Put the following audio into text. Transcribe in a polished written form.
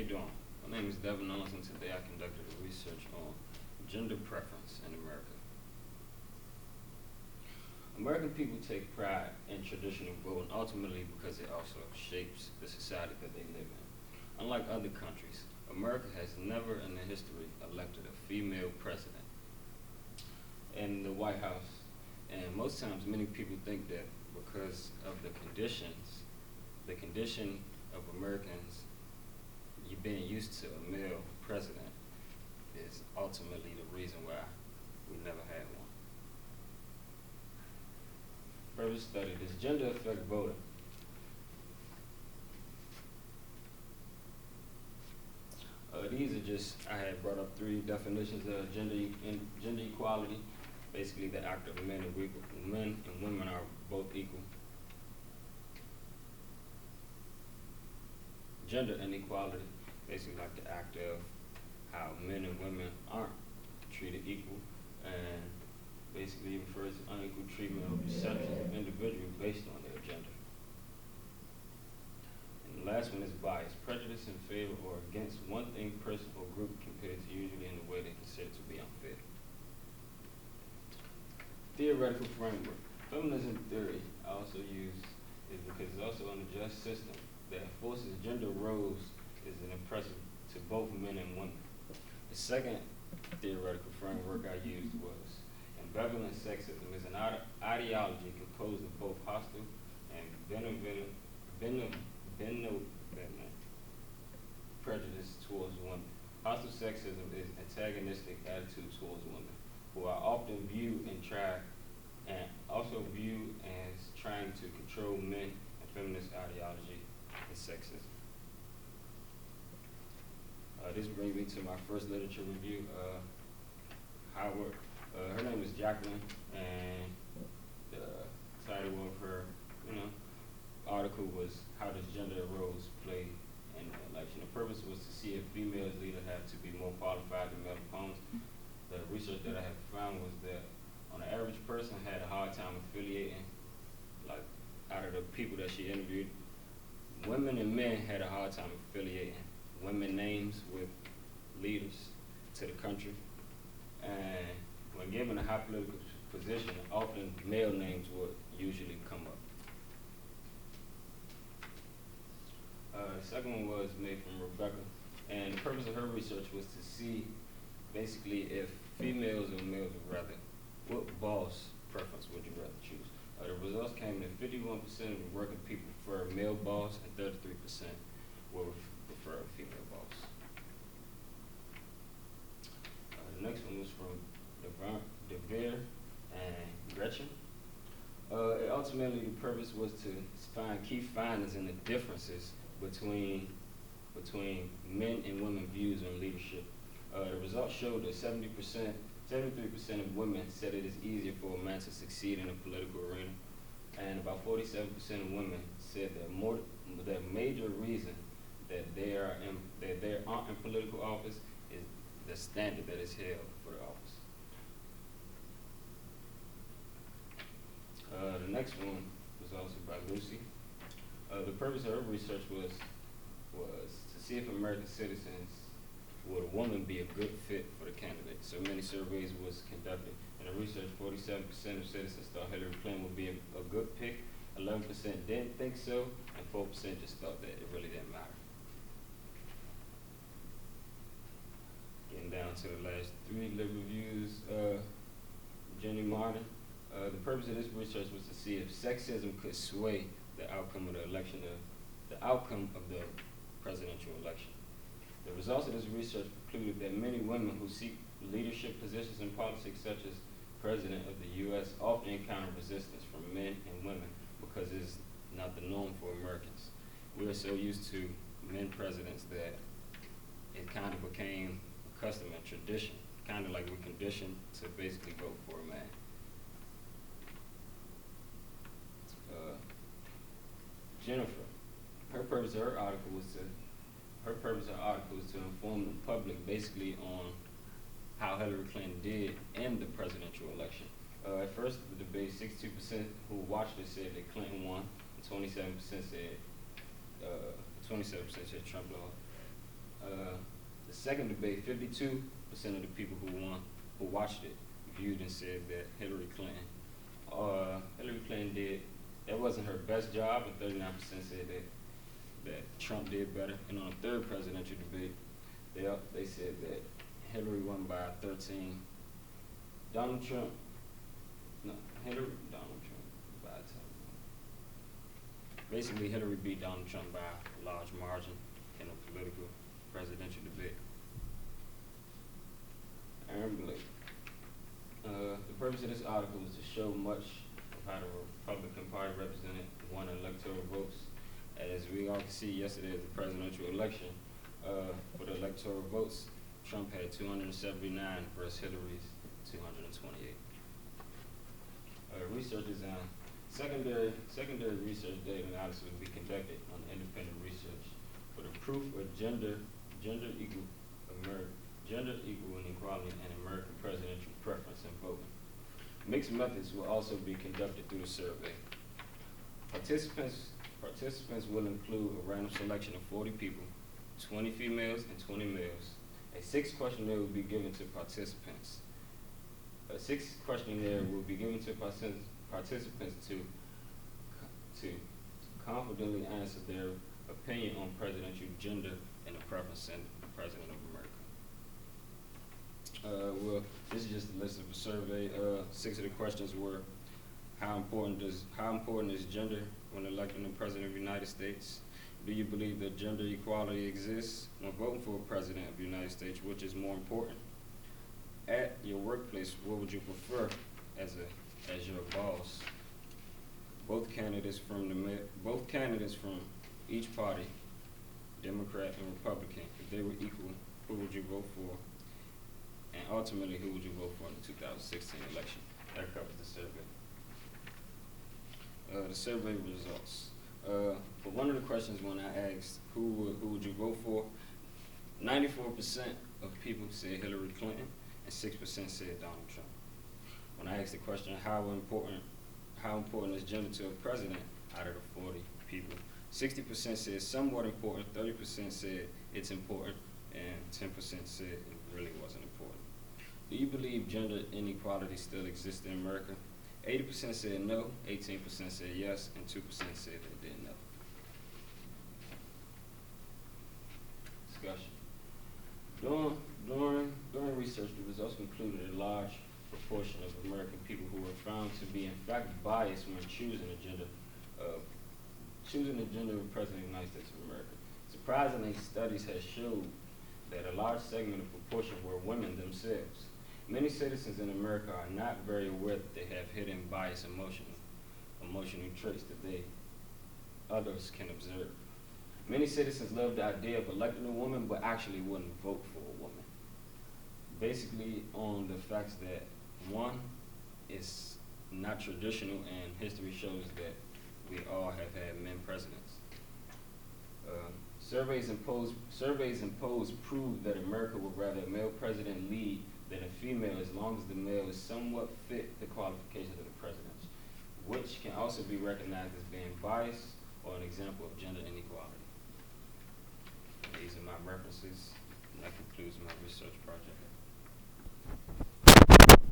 doing? My name is Devon Owens, and today I conducted a research on gender preference in America. American people take pride in traditional voting ultimately because it also shapes the society that they live in. Unlike other countries, America has never in the history elected a female president in the White House. And most times many people think that because of the condition of Americans you being used to a male president is ultimately the reason why we never had one. Further study, does gender affect voting? These are just, I had brought up 3 definitions of gender equality. Basically the act of men and women are both equal. Gender inequality, basically like the act of how men and women aren't treated equal, and basically refers to unequal treatment or perceptions of individuals based on their gender. And the last one is bias, prejudice in favor or against one thing, person, or group compared to usually in a way they consider to be unfair. Theoretical framework. Feminism theory I also use is because it's also an unjust system that enforces gender roles is an oppressive to both men and women. The second theoretical framework I used was ambivalent sexism is an ideology composed of both hostile and benevolent prejudice towards women. Hostile sexism is antagonistic attitude towards women, who are often viewed as trying to control men, and feminist ideology is sexism. This brings me to my first literature review. Howard, her name is Jacqueline, and the title of her, article was "How Does Gender Roles Play in the Election?" The purpose was to see if female leaders have to be more qualified than male opponents. The research that I have found was that on the average person had a hard time affiliating, like out of the people that she interviewed, women and men had a hard time affiliating women names with leaders to the country. And when given a high political position, often male names would usually come up. The second one was made from Rebecca, and the purpose of her research was to see basically if females or males would rather, what boss preference would you rather choose? The results came that 51% of the working people prefer a male boss and 33% will prefer a female boss. The next one was from Devere and Gretchen. Ultimately, the purpose was to find key findings in the differences between men and women views on leadership. The results showed that 73% of women said it is easier for a man to succeed in the political arena, and about 47% of women said that the major reason that they aren't in political office is the standard that is held for the office. The next one was also by Lucy. The purpose of her research was to see if American citizens would a woman be a good fit for the candidate. So many surveys was conducted. In the research, 47% of citizens thought Hillary Clinton would be a good pick, 11% didn't think so, and 4% just thought that it really didn't matter. Getting down to the last 3 lit reviews, Jenny Martin. The purpose of this research was to see if sexism could sway the outcome of the presidential election. The results of this research concluded that many women who seek leadership positions in politics, such as President of the U.S., often encounter resistance from men and women because it's not the norm for Americans. We are so used to men presidents that it kind of became a custom and tradition, kind of like we're conditioned to basically vote for a man. Jennifer, her purpose of her article was to inform the public basically on how Hillary Clinton did in the presidential election. At first, the debate, 62% who watched it said that Clinton won, and 27% said Trump lost. The second debate, 52% of the people who watched it viewed and said that Hillary Clinton did, that wasn't her best job, and 39% said that Trump did better. And on the third presidential debate, they said that Hillary won by 13. Donald Trump by 10. Basically, Hillary beat Donald Trump by a large margin in a political presidential debate. The purpose of this article is to show much of how the Republican Party represented won electoral votes. As we all can see, yesterday at the presidential election, for the electoral votes, Trump had 279 versus Hillary's 228. Researchers on secondary research data analysis will be conducted on independent research for the proof of gender equal inequality and American presidential preference in voting. Mixed methods will also be conducted through the survey. Participants will include a random selection of 40 people, 20 females and 20 males. A sixth questionnaire will be given to participants. A sixth questionnaire will be given to participants to confidently answer their opinion on presidential gender and the preference in the President of America. Well, this is just a list of the survey. 6 of the questions were, how important is gender when electing the President of the United States? Do you believe that gender equality exists when voting for a President of the United States? Which is more important? At your workplace, what would you prefer as your boss? Both candidates from each party, Democrat and Republican, if they were equal, who would you vote for? And ultimately, who would you vote for in the 2016 election? That covers the survey. The survey results. For one of the questions, when I asked who would you vote for, 94% of people said Hillary Clinton and 6% said Donald Trump. When I asked the question, how important is gender to a president, out of the 40 people, 60% said somewhat important, 30% said it's important, and 10% said it really wasn't important. Do you believe gender inequality still exists in America? 80% said no, 18% said yes, and 2% said they didn't know. Discussion. During research, the results concluded a large proportion of American people who were found to be in fact biased when choosing the gender of the President of the United States of America. Surprisingly, studies have showed that a large segment of proportion were women themselves. Many citizens in America are not very aware that they have hidden bias emotional traits that others can observe. Many citizens love the idea of electing a woman, but actually wouldn't vote for a woman. Basically, on the facts that one is not traditional, and history shows that we all have had men presidents. Surveys imposed prove that America would rather a male president lead than a female, as long as the male is somewhat fit the qualifications of the president, which can also be recognized as being biased or an example of gender inequality. These are my references, and that concludes my research project.